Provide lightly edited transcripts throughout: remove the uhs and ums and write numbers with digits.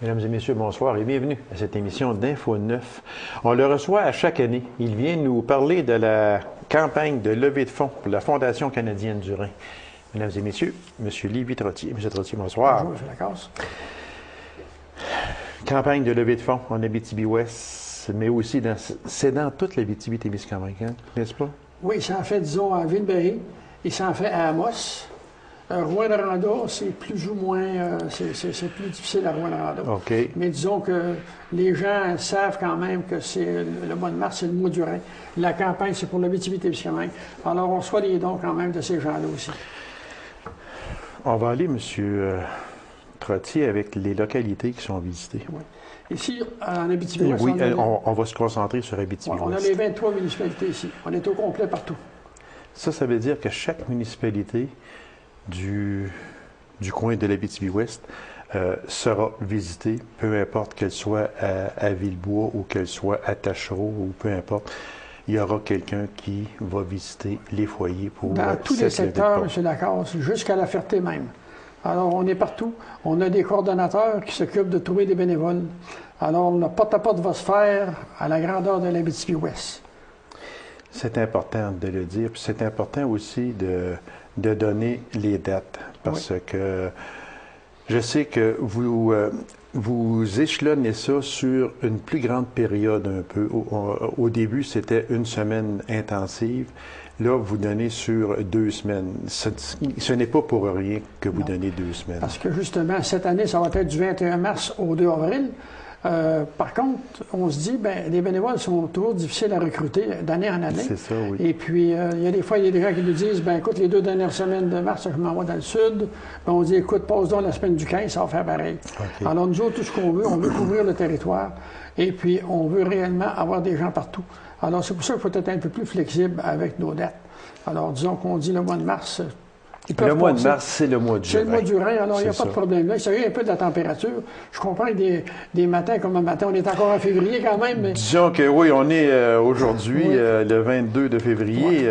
Mesdames et messieurs, bonsoir et bienvenue à cette émission d'Info 9. On le reçoit à chaque année. Il vient nous parler de la campagne de levée de fonds pour la Fondation canadienne du Rhin. Mesdames et messieurs, M. Lévi Trottier. M. Trottier, bonsoir. Bonjour, M. Lacasse. Campagne de levée de fonds en Abitibi-Ouest, mais aussi c'est dans toute l'Abitibi-Témiscamingue, n'est-ce pas? Oui, il s'en fait, disons, à Ville-Berry. Il s'en fait à Amos. Rouyn-Noranda, c'est plus ou moins, c'est plus difficile à Rouyn-Noranda. OK. Mais disons que les gens savent quand même que c'est le mois de mars, c'est le mois du Rhin. La campagne, c'est pour l'Abitibi-Témiscamingue. Alors, on reçoit des dons quand même de ces gens-là aussi. On va aller, M. Trottier, avec les localités qui sont visitées. Oui. Ici, en Abitibi-Ouest, oui, on va se concentrer sur Abitibi-Ouest. On a les 23 municipalités ici. On est au complet partout. Ça veut dire que chaque municipalité du coin de l'Abitibi-Ouest sera visitée, peu importe qu'elle soit à Villebois ou qu'elle soit à Taschereau ou peu importe. Il y aura quelqu'un qui va visiter les foyers pour dans tous les secteurs, M. Lacasse, jusqu'à la Ferté même. Alors, on est partout. On a des coordonnateurs qui s'occupent de trouver des bénévoles. Alors, le porte-à-porte va se faire à la grandeur de l'Abitibi-Ouest. C'est important de le dire. Puis c'est important aussi de donner les dates. Parce que je sais que vous échelonnez ça sur une plus grande période un peu. Au début, c'était une semaine intensive. Là, vous donnez sur 2 semaines. Ce n'est pas pour rien que vous donnez 2 semaines. Parce que justement, cette année, ça va être du 21 mars au 2 avril. Par contre, on se dit, les bénévoles sont toujours difficiles à recruter d'année en année. C'est ça, oui. Et puis, il y a des fois, il y a des gens qui nous disent, écoute, les 2 dernières semaines de mars, je m'en vais dans le sud. On dit, écoute, passe donc la semaine du 15, ça va faire pareil. Okay. Alors, nous autres, tout ce qu'on veut, on veut couvrir le territoire. Et puis, on veut réellement avoir des gens partout. Alors, c'est pour ça qu'il faut être un peu plus flexible avec nos dates. Alors, disons qu'on dit le mois de mars. Le mois de mars, c'est le mois du Rhin. C'est le mois du Rhin, alors il n'y a pas de problème là. Il s'agit un peu de la température. Je comprends que des matins comme un matin, on est encore en février quand même. Mais... Disons que oui, on est aujourd'hui le 22 de février,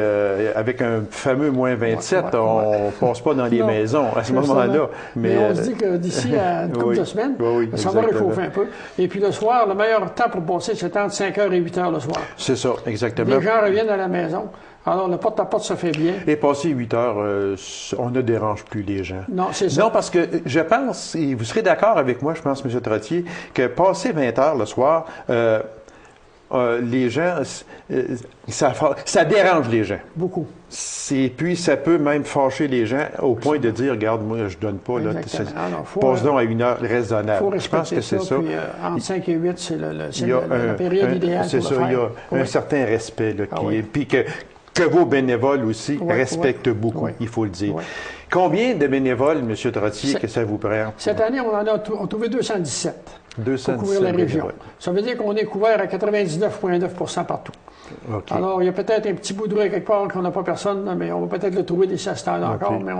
avec un fameux moins 27. On ne passe pas dans les maisons à ce moment-là. Mais on se dit que d'ici à une couple de semaines, ça va réchauffer un peu. Et puis le soir, le meilleur temps pour passer, c'est entre 5h et 8h le soir. C'est ça, exactement. Les gens reviennent à la maison. Alors, le porte-à-porte se fait bien. Et passer 8 heures, on ne dérange plus les gens. Non, c'est ça. Non, parce que je pense, et vous serez d'accord avec moi, je pense, M. Trottier, que passer 20 heures le soir, les gens, ça dérange les gens. Beaucoup. Et puis, ça peut même fâcher les gens au point de dire, regarde, moi, je donne pas, là, passe donc à 1 heure raisonnable. Je pense que c'est ça. Puis, entre 5 et 8, c'est la période idéale pour le faire. C'est ça, il y a un certain respect, là, puis que vos bénévoles aussi respectent beaucoup, il faut le dire. Combien de bénévoles, M. Trottier, que ça vous prend? Cette année, on en a trouvé 217 pour couvrir la région. Bénévoles. Ça veut dire qu'on est couvert à 99,9 partout. Okay. Alors, il y a peut-être un petit bout de rue quelque part qu'on n'a pas personne, mais on va peut-être le trouver d'ici à ce temps-là encore, mais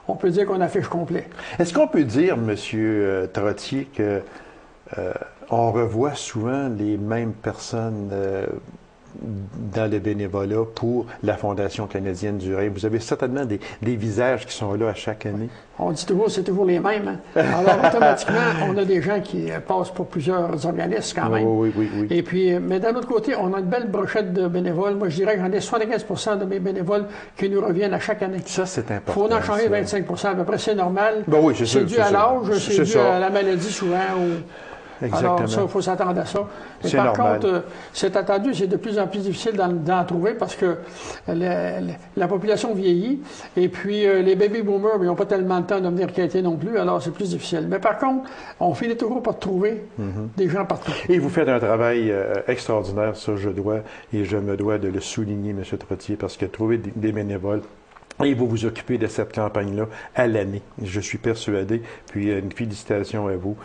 on peut dire qu'on affiche complet. Est-ce qu'on peut dire, M. Trottier, que on revoit souvent les mêmes personnes dans le bénévolat pour la Fondation canadienne du Rhin? Vous avez certainement des visages qui sont là à chaque année. On dit toujours, c'est toujours les mêmes. Hein? Alors, automatiquement, on a des gens qui passent pour plusieurs organismes quand même. Oui. Et puis, mais d'un autre côté, on a une belle brochette de bénévoles. Moi, je dirais que j'en ai 75 de mes bénévoles qui nous reviennent à chaque année. Ça, c'est important. Il faut en changer 25 à peu près, c'est normal. Oui, c'est dû à l'âge, c'est dû à la maladie souvent. Exactement. Alors, ça, il faut s'attendre à ça. Mais par contre, c'est attendu, c'est de plus en plus difficile d'en trouver parce que la population vieillit et puis les baby boomers, ils n'ont pas tellement de temps de venir quêter non plus, alors c'est plus difficile. Mais par contre, on finit toujours par trouver des gens partout. Et vous faites un travail extraordinaire, ça, je me dois de le souligner, M. Trottier, parce que trouver des bénévoles, et vous vous occupez de cette campagne-là à l'année. Je suis persuadé. Puis, une félicitation à vous.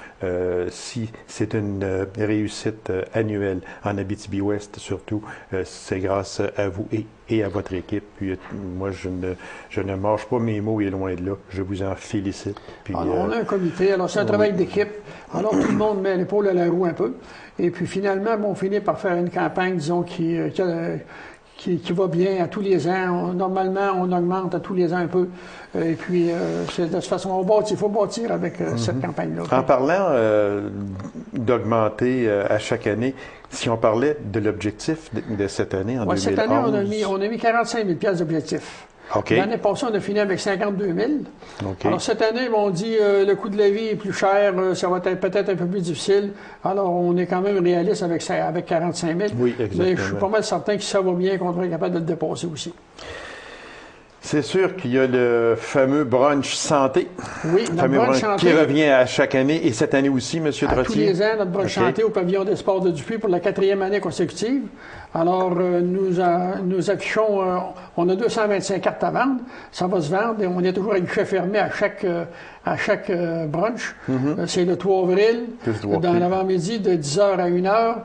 Si c'est une réussite annuelle en Abitibi-Ouest, surtout, c'est grâce à vous et à votre équipe. Puis, moi, je ne mâche pas mes mots et loin de là. Je vous en félicite. Puis, alors, on a un comité. Alors, c'est un travail d'équipe. Alors, tout le monde met l'épaule à la roue un peu. Et puis, finalement, on finit par faire une campagne, disons, qui qui va bien à tous les ans. Normalement, on augmente à tous les ans un peu. Et puis, de toute façon, il faut bâtir avec cette campagne-là. En parlant d'augmenter à chaque année, si on parlait de l'objectif de cette année, en 2011... Cette année, on a mis 45 000 d'objectif. Okay. L'année passée, on a fini avec 52 000. Okay. Alors, cette année, on dit le coût de la vie est plus cher, ça va être peut-être un peu plus difficile. Alors, on est quand même réaliste avec 45 000. Oui, exactement. Mais je suis pas mal certain que si ça va bien, qu'on devrait être capable de le dépasser aussi. C'est sûr qu'il y a le fameux brunch santé. Oui, notre brunch santé. Qui revient à chaque année, et cette année aussi, M. Trottier. Tous les ans, notre brunch santé au pavillon des sports de Dupuis pour la 4e année consécutive. Alors, nous affichons, on a 225 cartes à vendre, ça va se vendre, et on est toujours à guichet fermé à chaque brunch. C'est le 3 avril, dans l'avant-midi, de 10h à 1h.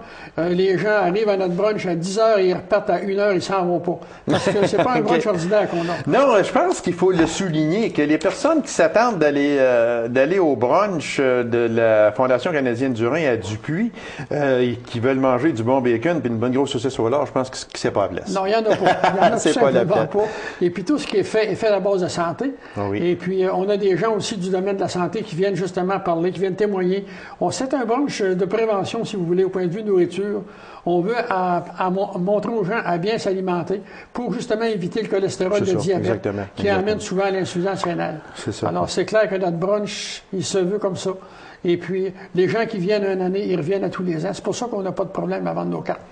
Les gens arrivent à notre brunch à 10h et ils repartent à 1h, ils s'en vont pas. Parce que c'est pas un brunch ordinaire qu'on a. Non, je pense qu'il faut le souligner, que les personnes qui s'attendent d'aller au brunch de la Fondation canadienne du Rhin à Dupuis, et qui veulent manger du bon bacon puis une bonne grosse saucisse au lard, je pense que c'est pas la place. Non, il n'y en a pas. Il y en a c'est pas la place. Pas. Et puis tout ce qui est fait à la base de santé. Ah oui. Et puis on a des gens aussi du domaine de la santé qui viennent justement parler, qui viennent témoigner. C'est un brunch de prévention, si vous voulez, au point de vue nourriture. On veut montrer aux gens à bien s'alimenter pour justement éviter le cholestérol, le diabète, qui amène souvent à l'insuffisance rénale. C'est ça. Alors c'est clair que notre brunch, il se veut comme ça. Et puis les gens qui viennent une année, ils reviennent à tous les ans. C'est pour ça qu'on n'a pas de problème à vendre nos cartes.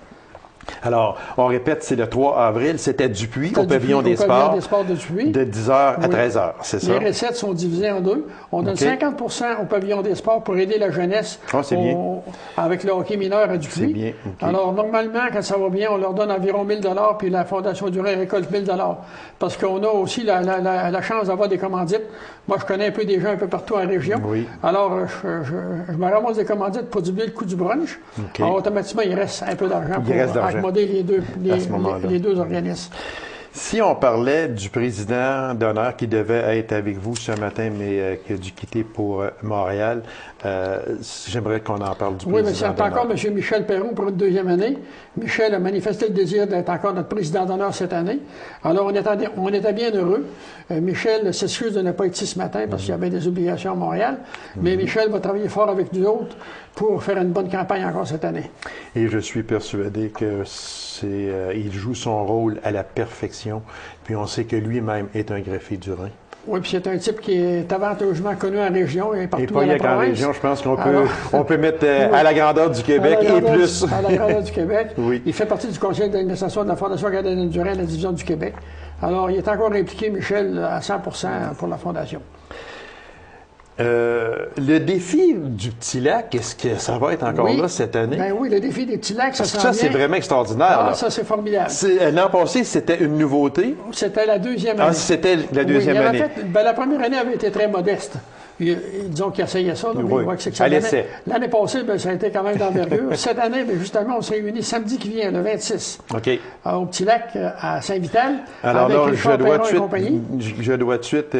Alors, on répète, c'est le 3 avril, c'était Dupuis, au pavillon des sports, de Dupuis. De 10h à 13h, c'est ça? Les recettes sont divisées en deux. On donne 50 au pavillon des sports pour aider la jeunesse avec le hockey mineur à Dupuis. C'est bien. Okay. Alors, normalement, quand ça va bien, on leur donne environ 1 000 $, puis la Fondation du Rhin récolte 1 000 $. Parce qu'on a aussi la chance d'avoir des commandites. Moi, je connais un peu des gens un peu partout en région. Oui. Alors, je me ramasse des commandites pour diminuer le coût du brunch. Okay. Alors, automatiquement, il reste un peu d'argent pour accommoder les deux organismes. Si on parlait du président d'honneur qui devait être avec vous ce matin, mais qui a dû quitter pour Montréal, j'aimerais qu'on en parle du président d'honneur. Oui, mais c'est encore M. Michel Perron pour une 2e année. Michel a manifesté le désir d'être encore notre président d'honneur cette année. Alors, on était bien heureux. Michel s'excuse de ne pas être ici ce matin parce qu'il y avait des obligations à Montréal. Mais Michel va travailler fort avec nous autres pour faire une bonne campagne encore cette année. Et je suis persuadé que il joue son rôle à la perfection. Puis on sait que lui-même est un greffier du Rhin. Oui, puis c'est un type qui est avantageusement connu en région et partout dans la province. Et pas qu'en région, je pense qu'on peut mettre oui, à la grandeur du Québec et plus. À la grandeur du Québec. Oui. Il fait partie du conseil d'administration de la Fondation canadienne du Rhin, la division du Québec. Alors, il est encore impliqué, Michel, à 100% pour la Fondation. Le défi du Petit Lac, est-ce que ça va être encore là cette année? Ben oui, le défi des Petits Lacs, ça c'est vraiment extraordinaire. Ah, ça, c'est formidable. L'an passé, c'était une nouveauté? C'était la 2e année. Ah, c'était la 2e année. La première année avait été très modeste. Disons qu'ils essayaient ça. Donc oui, à l'essai. L'année passée, ça a été quand même d'envergure. Cette année, justement, on s'est réunis samedi qui vient, le 26, au Petit Lac, à Saint-Vital. Alors là, je dois tout de suite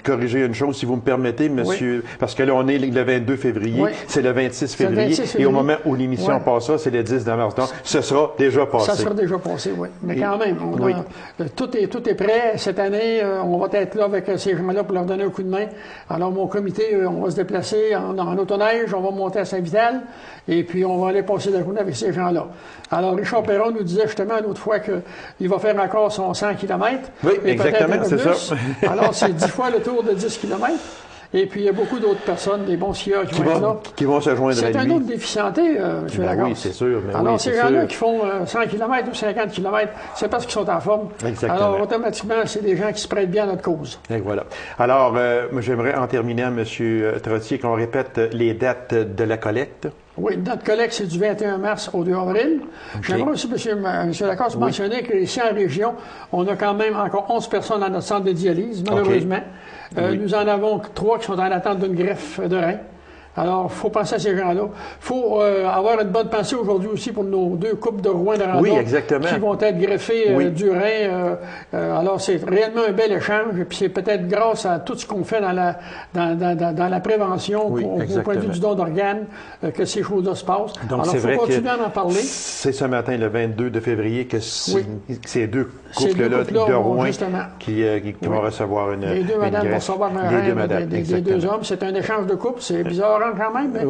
corriger une chose, si vous me permettez, monsieur, parce que là, on est le 22 février, c'est le 26 février, et au moment où l'émission passera, c'est le 10 de mars. Donc, ce sera déjà passé. Ça sera déjà passé, oui. Mais quand même, tout est prêt. Cette année, on va être là avec ces gens-là pour leur donner un coup de main. Alors, mon comité, on va se déplacer en autoneige, on va monter à Saint-Vital, et puis on va aller passer la journée avec ces gens-là. Alors, Richard Perron nous disait justement l'autre fois qu'il va faire encore son 100 km. Oui, exactement, c'est ça. Alors, c'est 10 fois le tour de 10 km. Et puis, il y a beaucoup d'autres personnes, des bons skieurs qui vont être là. Qui vont se joindre à lui. C'est un autre défi santé, M. Lagarde. Oui, c'est sûr. Alors, ces gens-là qui font 100 km ou 50 km, c'est parce qu'ils sont en forme. Exactement. Alors, automatiquement, c'est des gens qui se prêtent bien à notre cause. Et voilà. Alors, j'aimerais en terminant, M. Trottier, qu'on répète les dates de la collecte. Oui, notre collecte, c'est du 21 mars au 2 avril. J'aimerais aussi, M. Lacoste, mentionner qu'ici en région, on a quand même encore 11 personnes dans notre centre de dialyse, malheureusement. Nous en avons 3 qui sont en attente d'une greffe de rein. Alors, il faut penser à ces gens-là. Il faut avoir une bonne pensée aujourd'hui aussi pour nos 2 coupes de Rouen de Randon Oui, exactement. qui vont être greffées du Rhin. Alors, c'est réellement un bel échange. Puis c'est peut-être grâce à tout ce qu'on fait dans la prévention au point de vue du don d'organes que ces choses-là se passent. Donc, alors, il faut continuer à en parler. C'est ce matin, le 22 de février, que ces 2 couples-là de Rouen qui vont recevoir une les 2 madames vont recevoir des 2 hommes. C'est un échange de couples. C'est bizarre quand même, mais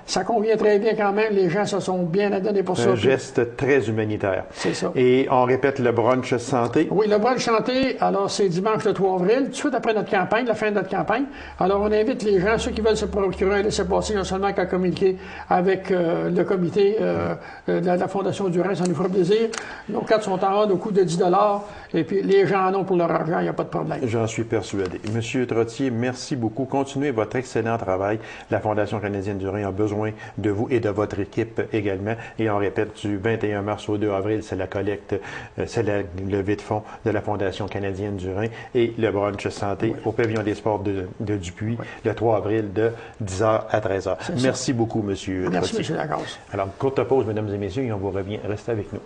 ça convient très bien quand même. Les gens se sont bien adonnés pour ça. Un geste très humanitaire. C'est ça. Et on répète le brunch santé. Oui, le brunch santé, alors c'est dimanche le 3 avril, tout de suite après notre campagne, la fin de notre campagne. Alors on invite les gens, ceux qui veulent se procurer un laissez-passer, non seulement qu'à communiquer avec le comité de la Fondation du Rhin, ça nous fera plaisir. Nos cartes sont en ordre au coût de 10 $, et puis les gens en ont pour leur argent, il n'y a pas de problème. J'en suis persuadé. Monsieur Trottier, merci beaucoup. Continuez votre excellent travail. La Fondation canadienne du Rhin a besoin de vous et de votre équipe également. Et on répète, du 21 mars au 2 avril, c'est la collecte, c'est la levée de fonds de la Fondation canadienne du Rhin et le brunch santé au Pavillon des sports de Dupuis, le 3 avril de 10h à 13h. Merci beaucoup, Monsieur Trottier. Merci, M. Lagarce. Alors, courte pause, mesdames et messieurs, et on vous revient. Restez avec nous.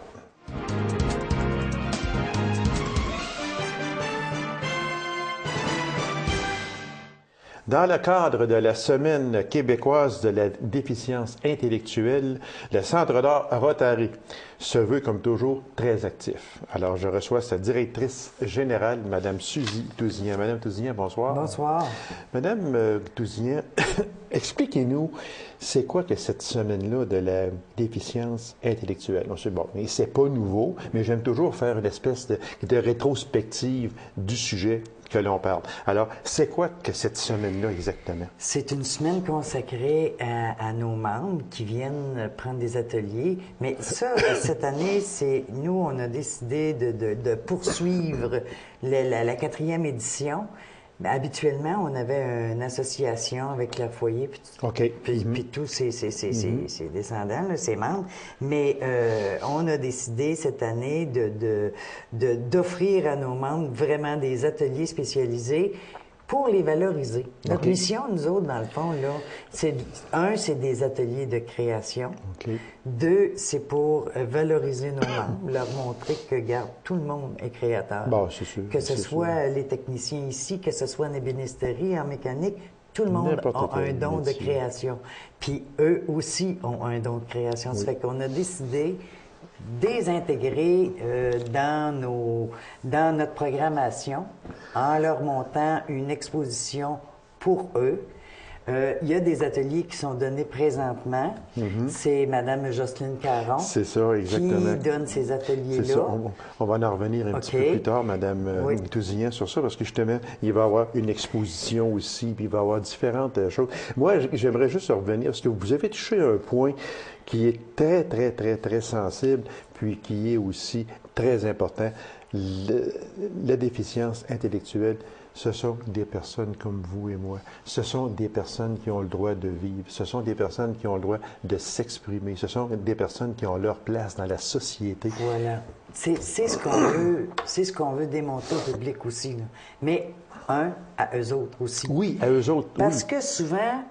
Dans le cadre de la Semaine québécoise de la déficience intellectuelle, le Centre d'art Rotary se veut, comme toujours, très actif. Alors, je reçois sa directrice générale, Mme Suzy Tousignan. Madame Tousignan, bonsoir. Bonsoir. Madame Tousignan, expliquez-nous, c'est quoi que cette semaine-là de la déficience intellectuelle? Bon, c'est pas nouveau, mais j'aime toujours faire une espèce de rétrospective du sujet que l'on parle. Alors, c'est quoi que cette semaine-là exactement? C'est une semaine consacrée à nos membres qui viennent prendre des ateliers. Mais ça, cette année, nous, on a décidé de poursuivre la 4e édition. Ben, habituellement, on avait une association avec le foyer, puis tous ses descendants, là, ses membres. Mais on a décidé cette année d'offrir à nos membres vraiment des ateliers spécialisés pour les valoriser. Notre mission, nous autres, dans le fond, là, c'est des ateliers de création. 2, c'est pour valoriser nos membres, leur montrer que, regarde, tout le monde est créateur. Bon, c'est sûr. Que ce soit les techniciens ici, que ce soit en ébénisterie, en mécanique, tout le monde a un don de création. Puis eux aussi ont un don de création. Ça fait qu'on a décidé désintégrer dans notre programmation en leur montant une exposition pour eux. Il y a des ateliers qui sont donnés présentement. C'est Mme Jocelyne Caron c'est ça, exactement. qui donne ces ateliers-là. C'est ça. On va en revenir un petit peu plus tard, Mme Tousignan, sur ça, parce que justement, il va y avoir une exposition aussi, puis il va y avoir différentes choses. Moi, j'aimerais juste revenir, parce que vous avez touché un point qui est très, très, très, très sensible, puis qui est aussi très important. La déficience intellectuelle, ce sont des personnes comme vous et moi. Ce sont des personnes qui ont le droit de vivre. Ce sont des personnes qui ont le droit de s'exprimer. Ce sont des personnes qui ont leur place dans la société. Voilà. C'est ce qu'on veut démontrer au public aussi, là. Mais, à eux autres aussi. Oui, à eux autres. Parce que souvent,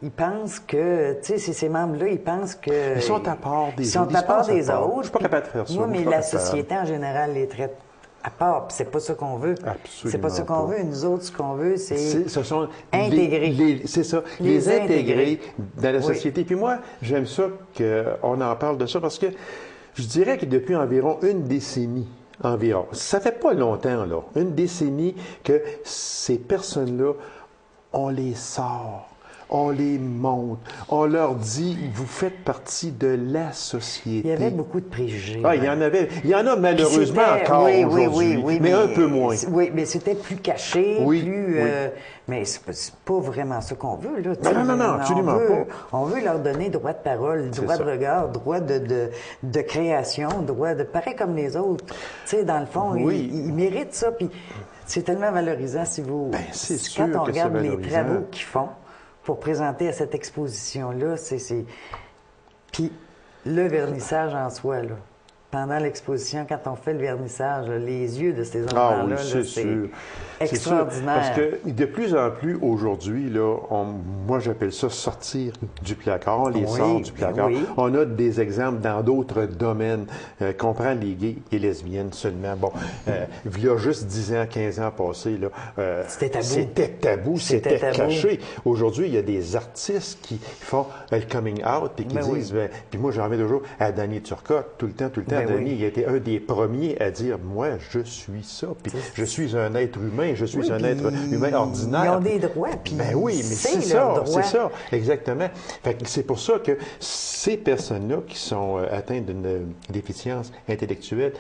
ils pensent que, tu sais, ces membres-là, ils pensent que... Ils sont à part des autres. Ils sont à part des autres. Je suis pas capable de faire ça. Oui, mais la société, en général, les traite à part. Puis c'est pas ça qu'on veut. Absolument. C'est pas ça qu'on veut. Nous autres, ce qu'on veut, c'est ce sont intégrer. C'est ça, les intégrer dans la société. Puis moi, j'aime ça qu'on en parle de ça parce que je dirais que depuis environ une décennie, ça fait pas longtemps, là, une décennie que ces personnes-là, on les sort. On les montre, on leur dit, vous faites partie de la société. Il y avait beaucoup de préjugés. Ah, il y en a malheureusement encore aujourd'hui, mais un peu moins. Oui, mais c'était plus caché, mais c'est pas vraiment ça qu'on veut, là. Non, absolument pas. On veut leur donner droit de parole, droit de regard, droit de création, droit de... Pareil comme les autres. Tu sais, dans le fond, ils méritent ça, puis c'est tellement valorisant si vous... quand on regarde les travaux qu'ils font, pour présenter à cette exposition-là, Puis le vernissage en soi, là, pendant l'exposition, quand on fait le vernissage, les yeux de ces Ah enfants-là, oui, là, c'est c'est sûr. extraordinaire. C'est sûr. Parce que de plus en plus aujourd'hui, là, moi j'appelle ça sortir du placard. On les Oui, sort du placard. oui. On a des exemples dans d'autres domaines. Qu'on prend les gays et lesbiennes seulement. Bon, il y a juste 10 ans, 15 ans passés, là, C'était tabou. C'était tabou, C'était c'était tabou. caché. Aujourd'hui, il y a des artistes qui font le coming out et qui Ben oui. disent, puis moi j'en reviens toujours à Danny Turcotte, tout le temps. Ben Danny, oui. il a été un des premiers à dire, moi, je suis ça, puis je suis un être humain, je suis Oui, un puis être humain ordinaire. Ils ont des droits, puis Ben oui, mais c'est leurs ça, droits. c'est ça, exactement. Fait que c'est pour ça que ces personnes-là qui sont atteintes d'une déficience intellectuelle,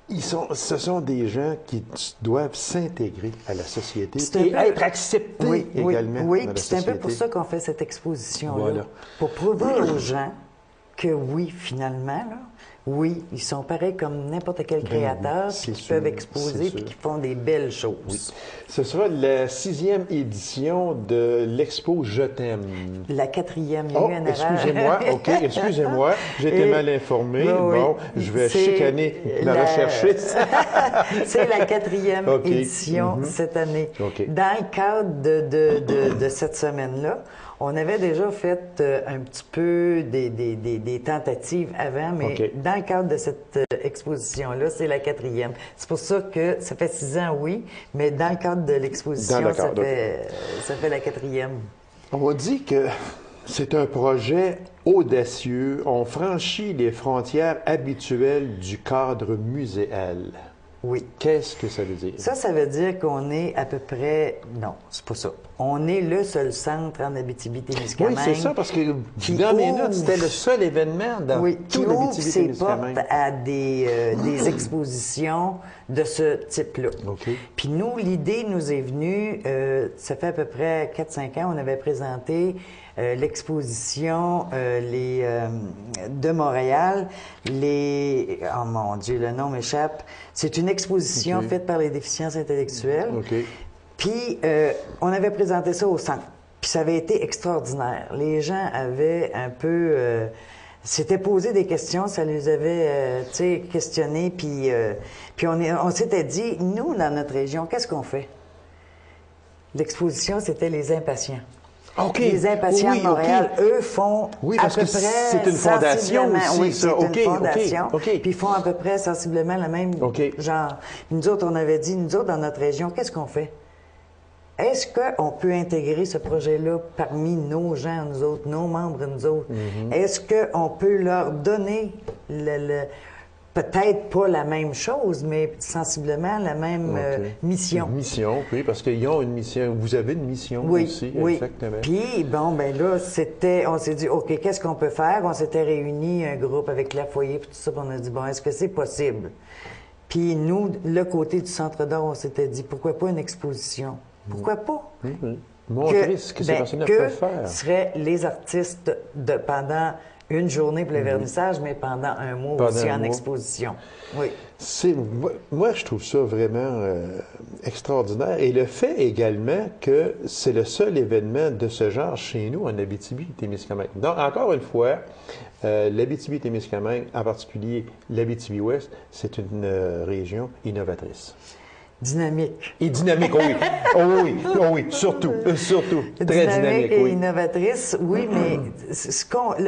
ce sont des gens qui doivent s'intégrer à la société C'est un et peu- être acceptés également Oui, dans la puis c'est un société. peu pour ça qu'on fait cette exposition-là. Voilà. Pour prouver aux gens que oui, finalement, là, oui, ils sont pareils comme n'importe quel Ben créateur, oui, puis c'est qui sûr, peuvent exposer, c'est puis sûr. qui font des belles choses. Oui. Ce sera la 6e édition de l'Expo Je t'aime. La 4e, il y a Oh, eu un erreur. excusez-moi, OK, excusez-moi, j'étais Et- mal informé. Oui, oui. Bon, je vais C'est chicaner la recherchiste. C'est la 4e OK. édition cette année. OK. Dans le cadre de cette semaine-là, on avait déjà fait un petit peu des tentatives avant, mais OK. dans le cadre de cette exposition-là, c'est la 4e. C'est pour ça que ça fait 6 ans, oui, mais dans le cadre de l'exposition, Dans le ça cadre, fait la 4e. On dit que c'est un projet audacieux. On franchit les frontières habituelles du cadre muséal. Oui. Qu'est-ce que ça veut dire? Ça veut dire qu'on est à peu près... Non, c'est pas ça. On est le seul centre en Abitibi-Témiscamingue. Oui, c'est ça, parce que qui dans mes ouvre- notes, c'était le seul événement dans Oui, qui tout ouvre ses portes l'Abitibi-Témiscamingue. à des expositions de ce type-là. OK. Puis nous, l'idée nous est venue, ça fait à peu près 4-5 ans, on avait présenté l'exposition de Montréal, oh mon Dieu, le nom m'échappe. C'est une exposition OK. faite par les déficiences intellectuelles. OK. Puis, on avait présenté ça au centre. Puis, ça avait été extraordinaire. Les gens avaient un peu... s'étaient posé des questions, ça les avait, tu sais, questionnés. Puis on s'était dit, nous, dans notre région, qu'est-ce qu'on fait? L'exposition, c'était les impatients. OK. Les impatients Oui, de Montréal, OK. eux, font Oui, à parce peu que près... c'est une fondation sensiblement- aussi, oui, ça. c'est OK, une fondation. OK, OK. Puis ils font à peu près sensiblement le même OK. genre. Nous autres, on avait dit, nous autres, dans notre région, qu'est-ce qu'on fait? Est-ce qu'on peut intégrer ce projet-là parmi nos gens, nous autres, nos membres, nous autres? Est-ce qu'on peut leur donner peut-être pas la même chose, mais sensiblement la même mission? Une mission, oui, parce qu'ils ont une mission. Vous avez une mission Oui, aussi, oui. exactement. Puis, bon, ben là, on s'est dit, OK, qu'est-ce qu'on peut faire? On s'était réunis, un groupe avec la foyer, puis tout ça, puis on a dit, bon, est-ce que c'est possible? Puis nous, le côté du Centre d'art, on s'était dit, pourquoi pas une exposition? Pourquoi pas? Montrer ce que ces personnes-là peuvent faire. seraient les artistes pendant une journée pour le vernissage, mais pendant un mois Pendant aussi un en mois. exposition. Oui. Moi, je trouve ça vraiment extraordinaire. Et le fait également que c'est le seul événement de ce genre chez nous en Abitibi-Témiscamingue. Donc, encore une fois, l'Abitibi-Témiscamingue, en particulier l'Abitibi-Ouest, c'est une région innovatrice. Dynamique. Et dynamique, oui. Oh oui, oh oui, surtout, très dynamique, et oui. innovatrice, oui, mais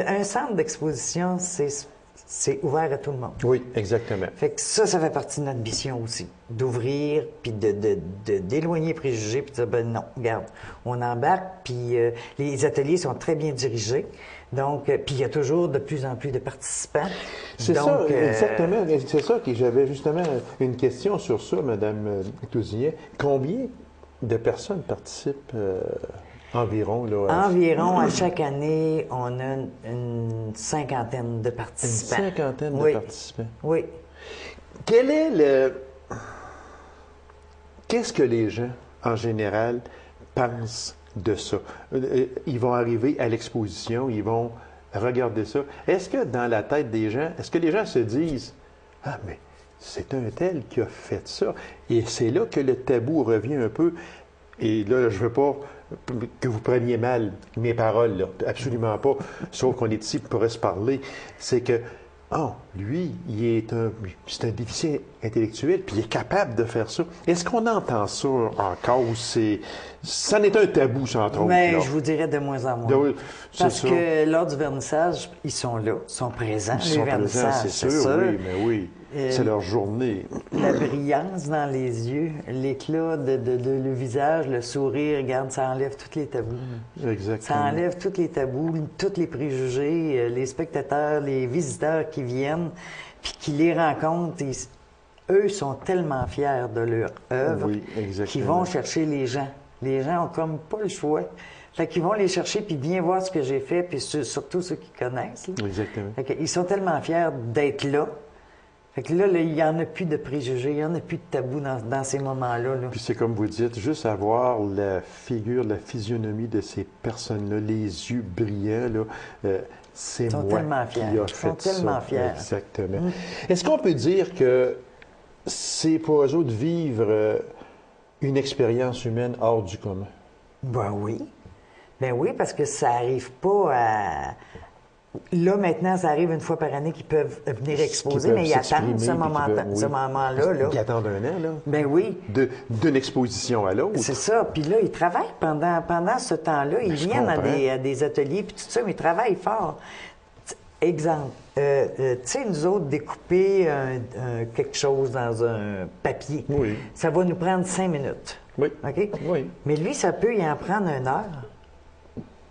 un centre d'exposition, c'est ouvert à tout le monde. Oui, exactement. Fait que ça fait partie de notre mission aussi, d'ouvrir, puis d'éloigner les préjugés, puis de dire, ben non, regarde, on embarque, puis les ateliers sont très bien dirigés, donc, puis il y a toujours de plus en plus de participants. C'est Donc, ça, exactement. C'est ça que j'avais justement une question sur ça, Mme Tousignet. Combien de personnes participent environ? Là, Environ, à chaque année, on a une cinquantaine de une participants. cinquantaine de Oui. participants. Oui. Quel est Qu'est-ce que les gens, en général, pensent de ça? Ils vont arriver à l'exposition, ils vont regarder ça. Est-ce que dans la tête des gens, est-ce que les gens se disent « Ah, mais c'est un tel qui a fait ça. » Et c'est là que le tabou revient un peu. Et là, je ne veux pas que vous preniez mal mes paroles, là. Absolument pas. Sauf qu'on est ici pour se parler. C'est que ah, lui, c'est un déficient intellectuel, puis il est capable de faire ça. Est-ce qu'on entend ça encore ou ça n'est un tabou, ça, entre autres? Mais je vous dirais de moins en moins. Oui, parce que lors du vernissage, ils sont là, ils sont présents. Ils sont présents, c'est sûr, oui, mais oui. C'est leur journée. La brillance dans les yeux, l'éclat de le visage, le sourire, regarde, ça enlève tous les tabous. Exactement. Ça enlève tous les tabous, tous les préjugés, les spectateurs, les visiteurs qui viennent, puis qui les rencontrent. Eux sont tellement fiers de leur œuvre qu'ils vont chercher les gens. Les gens ont comme pas le choix. Fait qu'ils vont les chercher, puis viens voir ce que j'ai fait, puis surtout ceux qui connaissent. Là. Exactement. Fait ils sont tellement fiers d'être là. Fait que là, il n'y en a plus de préjugés, il n'y en a plus de tabous dans ces moments-là. Là. Puis c'est comme vous dites, juste avoir la figure, la physionomie de ces personnes-là, les yeux brillants, là, c'est moi qui a fait ça. Ils sont tellement fiers. Exactement. Est-ce qu'on peut dire que c'est pour eux autres vivre une expérience humaine hors du commun? Ben oui. Ben oui, parce que ça n'arrive pas à... Là, maintenant, ça arrive une fois par année qu'ils peuvent venir exposer, mais ils attendent ce moment-là. Ils attendent un an, là? Ben oui. D'une exposition à l'autre. C'est ça. Puis là, ils travaillent pendant ce temps-là. Ils viennent à des ateliers, puis tout ça, mais ils travaillent fort. Exemple, tu sais, nous autres, découper quelque chose dans un papier, ça va nous prendre 5 minutes. Oui. OK? Oui. Mais lui, ça peut y en prendre 1 heure.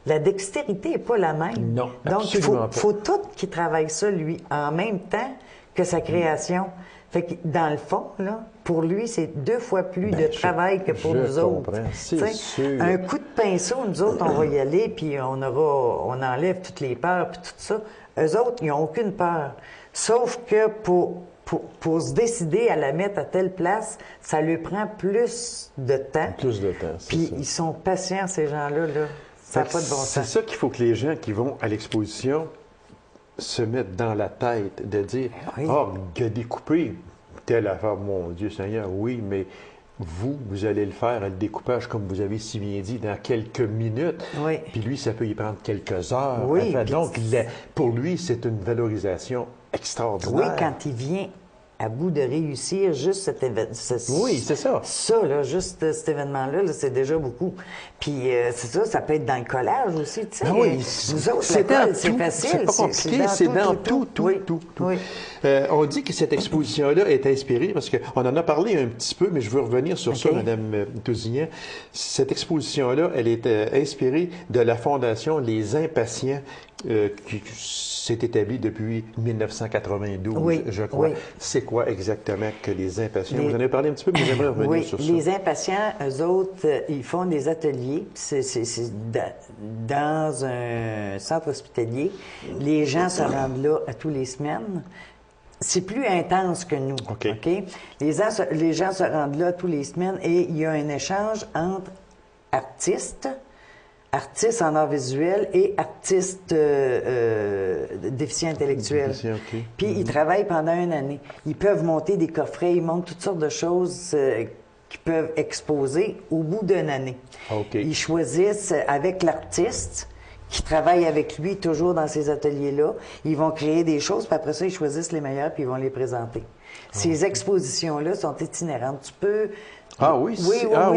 La dextérité n'est pas la même. Non, donc, il faut tout qu'il travaille ça, lui, en même temps que sa création. Fait que, dans le fond, là, pour lui, c'est 2 fois plus de travail que pour nous autres. C'est sûr. Un coup de pinceau, nous autres, on va y aller, puis on enlève toutes les peurs, puis tout ça. Eux autres, ils n'ont aucune peur. Sauf que pour se décider à la mettre à telle place, ça lui prend plus de temps. Plus de temps, c'est ça. Puis ils sont patients, ces gens-là, là. Ça n'a pas de bon sens. C'est ça qu'il faut que les gens qui vont à l'exposition se mettent dans la tête, de dire découper telle affaire, mon Dieu Seigneur, oui, mais vous allez le faire, le découpage, comme vous avez si bien dit, dans quelques minutes. Oui. Puis lui, ça peut y prendre quelques heures. Oui. Donc, pour lui, c'est une valorisation extraordinaire. Oui, quand il vient à bout de réussir juste cet événement. Oui, c'est ça. Ça, là, juste cet événement-là, là, c'est déjà beaucoup. Puis, c'est ça peut être dans le collage aussi, tu sais. Ah oui, nous autres, c'est facile. C'est pas compliqué, c'est dans tout. Oui. On dit que cette exposition-là est inspirée, parce qu'on en a parlé un petit peu, mais je veux revenir sur ça, Mme Tousignan. Cette exposition-là, elle est inspirée de la Fondation Les Impatients, qui s'est établie depuis 1992, je crois. Oui. C'est quoi exactement que les impatients? Vous en avez parlé un petit peu, mais j'aimerais revenir sur ça. Les impatients, eux autres, ils font des ateliers. C'est dans un centre hospitalier. Les gens se rendent là à tous les semaines. C'est plus intense que nous. OK. Les gens se rendent là tous les semaines et il y a un échange entre artistes en art visuel et artistes déficients intellectuels. Puis ils travaillent pendant 1 année. Ils peuvent monter des coffrets, ils montent toutes sortes de choses qu'ils peuvent exposer au bout d'1 année. Ils choisissent avec l'artiste qui travaille avec lui toujours dans ces ateliers-là. Ils vont créer des choses, puis après ça, ils choisissent les meilleurs, puis ils vont les présenter. Ces expositions-là sont itinérantes. Tu peux... Ah oui?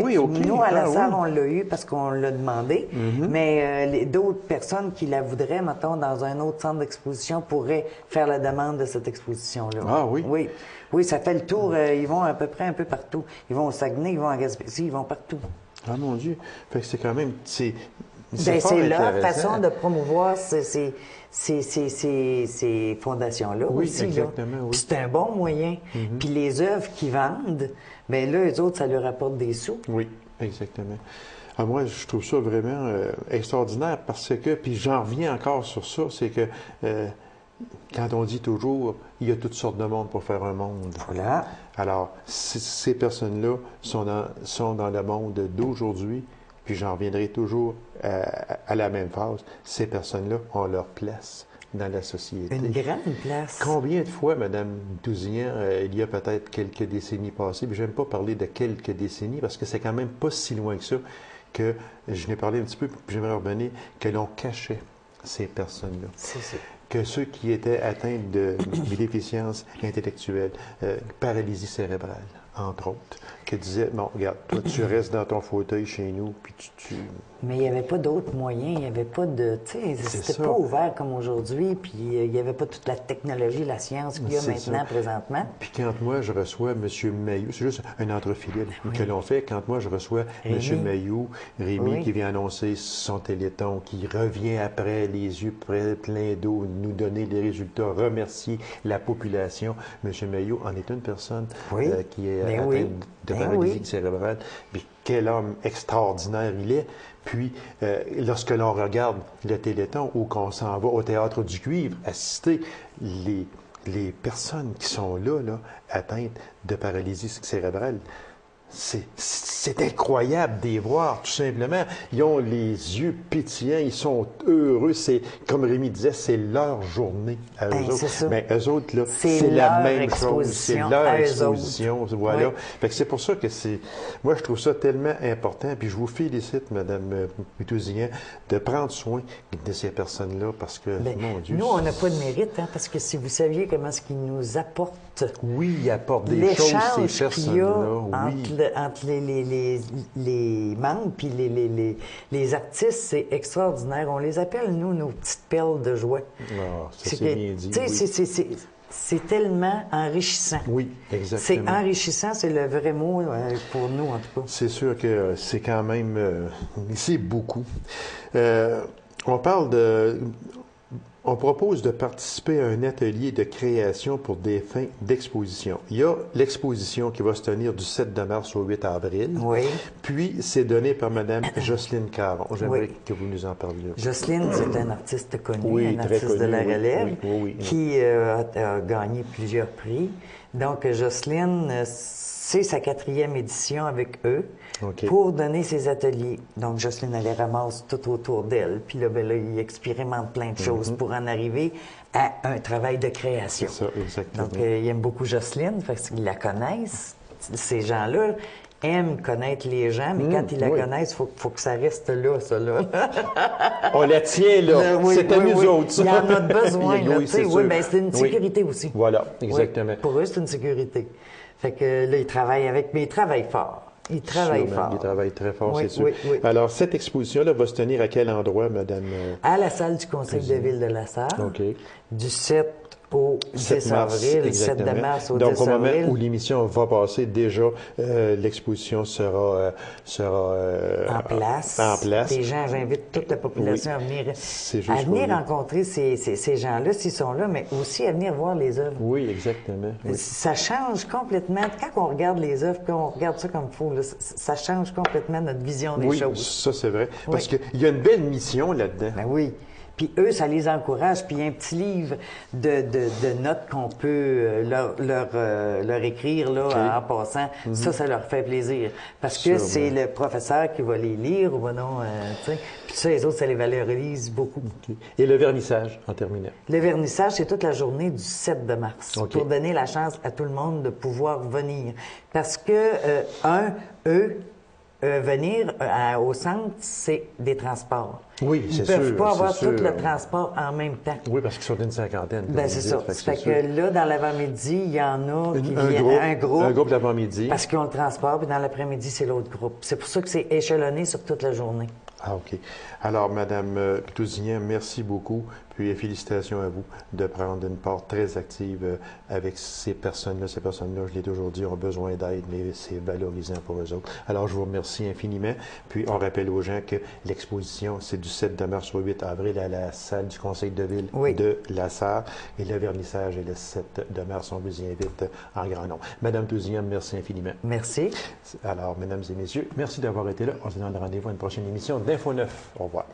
Oui, OK. Nous, à la salle, on l'a eu parce qu'on l'a demandé, mais d'autres personnes qui la voudraient, mettons, dans un autre centre d'exposition, pourraient faire la demande de cette exposition-là. Ah oui? Oui, ça fait le tour. Ils vont à peu près un peu partout. Ils vont au Saguenay, ils vont à Gaspésie, ils vont partout. Ah mon Dieu! Fait que c'est quand même... C'est leur façon de promouvoir ces fondations-là aussi. Exactement, oui. C'est un bon moyen. Puis les œuvres qu'ils vendent, bien là, eux autres, ça leur apporte des sous. Oui, exactement. Ah, moi, je trouve ça vraiment extraordinaire parce que, puis j'en reviens encore sur ça, c'est que quand on dit toujours, il y a toutes sortes de monde pour faire un monde. Voilà. Alors, ces personnes-là sont dans le monde d'aujourd'hui. Puis j'en reviendrai toujours à la même phase. Ces personnes-là ont leur place dans la société. Une grande place. Combien de fois, Mme Tousignan, il y a peut-être quelques décennies passées, puis j'aime pas parler de quelques décennies, parce que c'est quand même pas si loin que ça, que je n'ai parlé un petit peu, puis j'aimerais revenir, que l'on cachait ces personnes-là. C'est ça. que ceux qui étaient atteints de déficience intellectuelle, paralysie cérébrale, entre autres, qui disaient, bon, regarde, toi, tu restes dans ton fauteuil chez nous, puis tu... Mais il n'y avait pas d'autres moyens, il n'y avait pas de... Tu sais, c'était pas ouvert comme aujourd'hui, puis il n'y avait pas toute la technologie, la science qu'il y a maintenant, présentement. Puis quand moi, je reçois M. Mailloux, c'est juste un entrefilet que l'on fait, quand moi, je reçois M. Mailloux, Rémi, qui vient annoncer son téléthon, qui revient après, les yeux pleins d'eau, nous donner les résultats, remercier la population. M. Mailloux en est une personne qui est atteinte de paralysie cérébrale. Puis quel homme extraordinaire il est. Puis, lorsque l'on regarde le Téléthon ou qu'on s'en va au Théâtre du Cuivre, assister les personnes qui sont là, atteintes de paralysie cérébrale, c'est incroyable de les voir, tout simplement. Ils ont les yeux pétillants, ils sont heureux. C'est, comme Rémi disait, c'est leur journée à eux autres. Mais eux autres, là, c'est la même chose. C'est leur exposition. Voilà. Oui. Fait que c'est pour ça que moi, je trouve ça tellement important. Puis je vous félicite, Mme Pitouzian, de prendre soin de ces personnes-là parce que, mon Dieu... Nous, on n'a pas de mérite, parce que si vous saviez comment est-ce qu'ils nous apportent... Oui, ils apportent des choses, ces personnes-là. Entre les membres puis les artistes, c'est extraordinaire. On les appelle, nous, nos petites perles de joie. Ah, ça c'est bien dit. C'est tellement enrichissant. Oui, exactement. C'est enrichissant, c'est le vrai mot pour nous, en tout cas. C'est sûr que c'est quand même... c'est beaucoup. On propose de participer à un atelier de création pour des fins d'exposition. Il y a l'exposition qui va se tenir du 7 mars au 8 avril. Oui. Puis, c'est donné par Mme Jocelyne Caron. J'aimerais que vous nous en parliez. Jocelyne, c'est un artiste connu, un artiste de la relève, qui a gagné plusieurs prix. Donc, Jocelyne, c'est sa 4e édition avec eux pour donner ses ateliers. Donc, Jocelyne, elle les ramasse tout autour d'elle. Puis là, il expérimente plein de choses pour en arriver à un travail de création. C'est ça, exactement. Donc, il aime beaucoup Jocelyne, parce qu'ils la connaissent. Ces gens-là aiment connaître les gens, mais quand ils la connaissent, il faut que ça reste là, ça, là. On la tient là. C'est à nous autres, ça. Il y en a besoin, là. C'est une sécurité aussi. Voilà, exactement. Pour eux, c'est une sécurité. Fait que là, ils travaillent mais ils travaillent fort. Ils travaillent fort. Ils travaillent très fort, c'est sûr. Oui. Alors, cette exposition-là va se tenir à quel endroit, Madame? À la salle du Conseil de ville de La Sarre. Du 7 au 10 avril, le 7 de mars au 10 avril. Donc, au moment où l'émission va passer, déjà, l'exposition sera en place. Les gens, j'invite toute la population à venir rencontrer ces gens-là, s'ils sont là, mais aussi à venir voir les œuvres. Oui, exactement. Oui. Ça change complètement. Quand on regarde les œuvres, quand on regarde ça comme il faut, là, ça change complètement notre vision des choses. Oui, ça, c'est vrai. Parce qu'il y a une belle mission là-dedans. Ben oui. Puis eux, ça les encourage. Puis il y a un petit livre de notes qu'on peut leur écrire là, en passant. Ça leur fait plaisir. Parce que c'est le professeur qui va les lire ou non, tu sais. Puis ça, les autres, ça les valorise beaucoup. Et le vernissage, en terminant? Le vernissage, c'est toute la journée du 7 de mars. Pour donner la chance à tout le monde de pouvoir venir. Parce que, venir au centre, c'est des transports. Oui, c'est sûr. Ils ne peuvent pas avoir tout le transport en même temps. Oui, parce qu'ils sont d'une cinquantaine. Ben, c'est ça. Fait que là, dans l'avant-midi, il y en a qui viennent. Un groupe. Un groupe l'avant-midi. Parce qu'ils ont le transport, puis dans l'après-midi, c'est l'autre groupe. C'est pour ça que c'est échelonné sur toute la journée. Ah, OK. Alors, Mme Pitouzian, merci beaucoup. Puis, félicitations à vous de prendre une part très active avec ces personnes-là. Ces personnes-là, je l'ai toujours dit, ont besoin d'aide, mais c'est valorisant pour eux autres. Alors, je vous remercie infiniment. Puis, on rappelle aux gens que l'exposition, c'est du 7 mars au 8 avril à la salle du Conseil de ville de La Sarre. Et le vernissage est le 7 mars. On vous y invite en grand nombre. Mme Pitouzian, merci infiniment. Merci. Alors, mesdames et messieurs, merci d'avoir été là. On se donne rendez-vous à une prochaine émission d'Info 9. Au revoir.